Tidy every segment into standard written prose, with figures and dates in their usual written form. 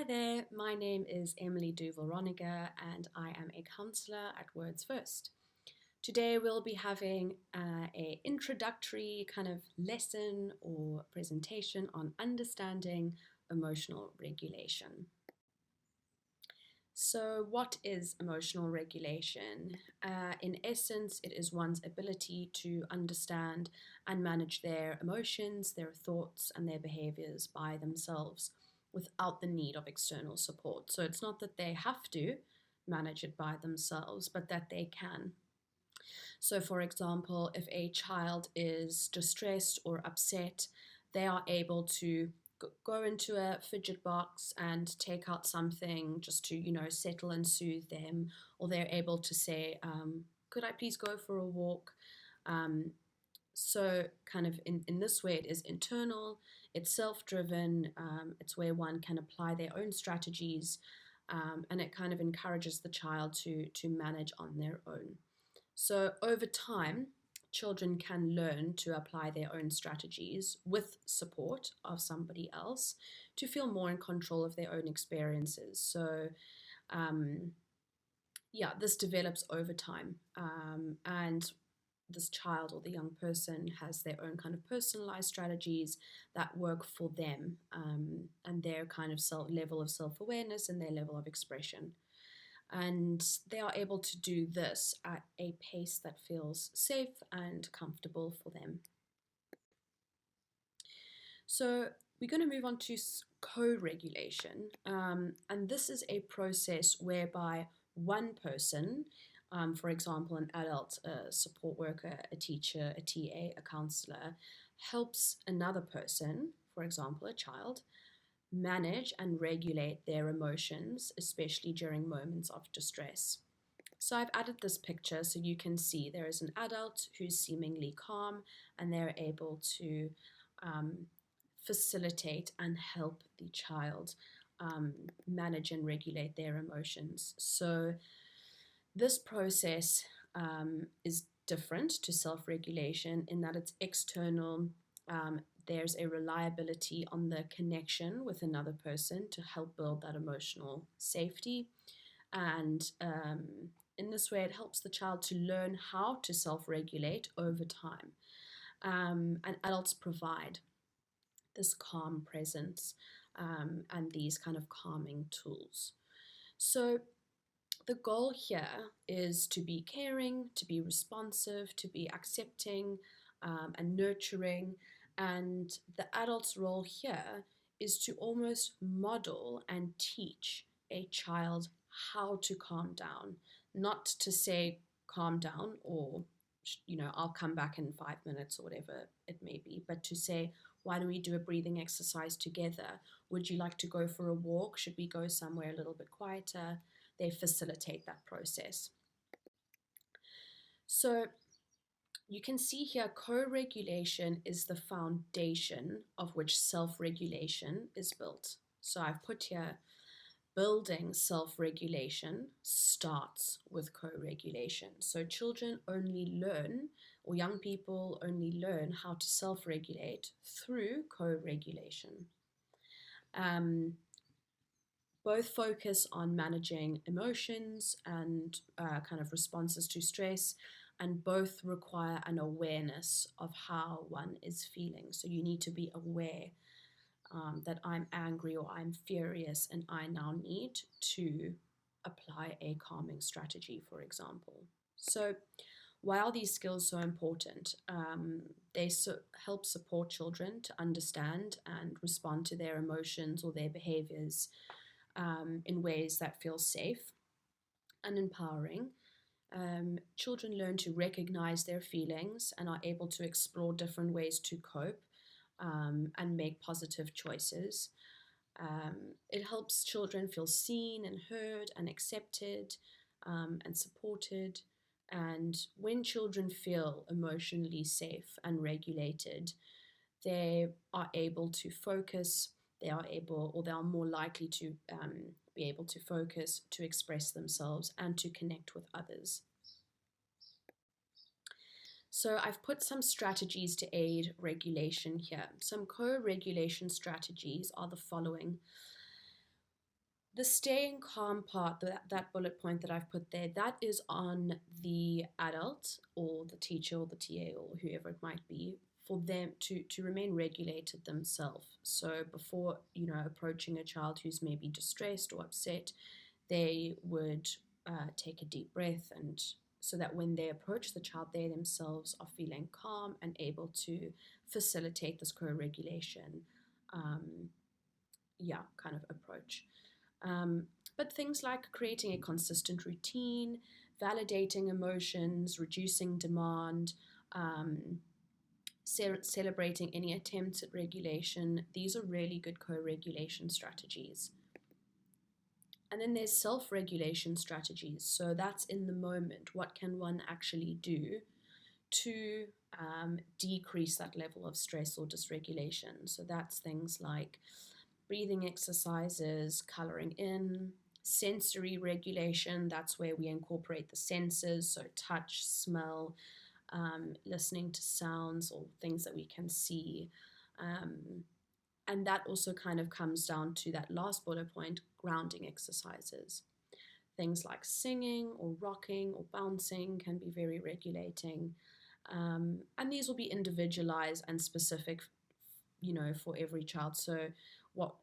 there, my name is Emily Duvill-Roniger and I am a counsellor at Words First. Today we'll be having an introductory kind of lesson or presentation on understanding emotional regulation. So what is emotional regulation? In essence, it is one's ability to understand and manage their emotions, their thoughts, and their behaviors by themselves without the need of external support. So it's not that they have to manage it by themselves, but that they can. So for example, if a child is distressed or upset, they are able to go into a fidget box and take out something just to, settle and soothe them, or they're able to say, could I please go for a walk? So kind of in this way, it is internal, it's self-driven, it's where one can apply their own strategies, and it kind of encourages the child to manage on their own. So over time, children can learn to apply their own strategies with support of somebody else to feel more in control of their own experiences. So this develops over time, and this child or the young person has their own kind of personalized strategies that work for them, and their kind of level of self-awareness and their level of expression. And they are able to do this at a pace that feels safe and comfortable for them. So we're going to move on to co-regulation, and this is a process whereby one person, for example, an adult, a support worker, a teacher, a TA, a counselor, helps another person, for example, a child, manage and regulate their emotions, especially during moments of distress. So I've added this picture so you can see there is an adult who's seemingly calm, and they're able to facilitate and help the child manage and regulate their emotions. So this process is different to self-regulation in that it's external. There's a reliability on the connection with another person to help build that emotional safety. And in this way, it helps the child to learn how to self-regulate over time. And adults provide this calm presence and these kind of calming tools. So the goal here is to be caring, to be responsive, to be accepting and nurturing. And the adult's role here is to almost model and teach a child how to calm down, not to say calm down or, I'll come back in 5 minutes or whatever it may be, but to say, why don't we do a breathing exercise together? Would you like to go for a walk? Should we go somewhere a little bit quieter? They facilitate that process. So you can see here, co-regulation is the foundation of which self-regulation is built. So I've put here, building self-regulation starts with co-regulation. So children only learn, or young people only learn how to self-regulate through co-regulation. Both focus on managing emotions and kind of responses to stress, and both require an awareness of how one is feeling. So you need to be aware that I'm angry or I'm furious, and I now need to apply a calming strategy, for example. So why are these skills so important? They help support children to understand and respond to their emotions or their behaviors in ways that feel safe and empowering. Children learn to recognize their feelings and are able to explore different ways to cope and make positive choices. It helps children feel seen and heard and accepted and supported. And when children feel emotionally safe and regulated, they are able to focus. They are more likely to be able to focus, to express themselves, and to connect with others. So I've put some strategies to aid regulation here. Some co-regulation strategies are the following. The staying calm part, that bullet point that I've put there, that is on the adult or the teacher or the TA or whoever it might be, for them to remain regulated themselves. So before, approaching a child who's maybe distressed or upset, they would take a deep breath, and so that when they approach the child, they themselves are feeling calm and able to facilitate this co-regulation, kind of approach. But things like creating a consistent routine, validating emotions, reducing demand, celebrating any attempts at regulation, these are really good co-regulation strategies. And then there's self-regulation strategies. So that's in the moment. What can one actually do to decrease that level of stress or dysregulation? So that's things like breathing exercises, coloring in, sensory regulation. That's where we incorporate the senses, so touch, smell, listening to sounds or things that we can see. And that also kind of comes down to that last bullet point, grounding exercises. Things like singing or rocking or bouncing can be very regulating. And these will be individualized and specific, for every child. So what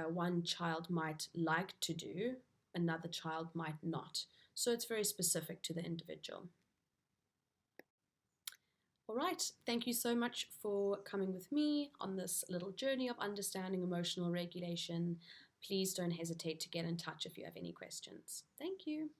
one child might like to do, another child might not. So it's very specific to the individual. All right, thank you so much for coming with me on this little journey of understanding emotional regulation. Please don't hesitate to get in touch if you have any questions. Thank you.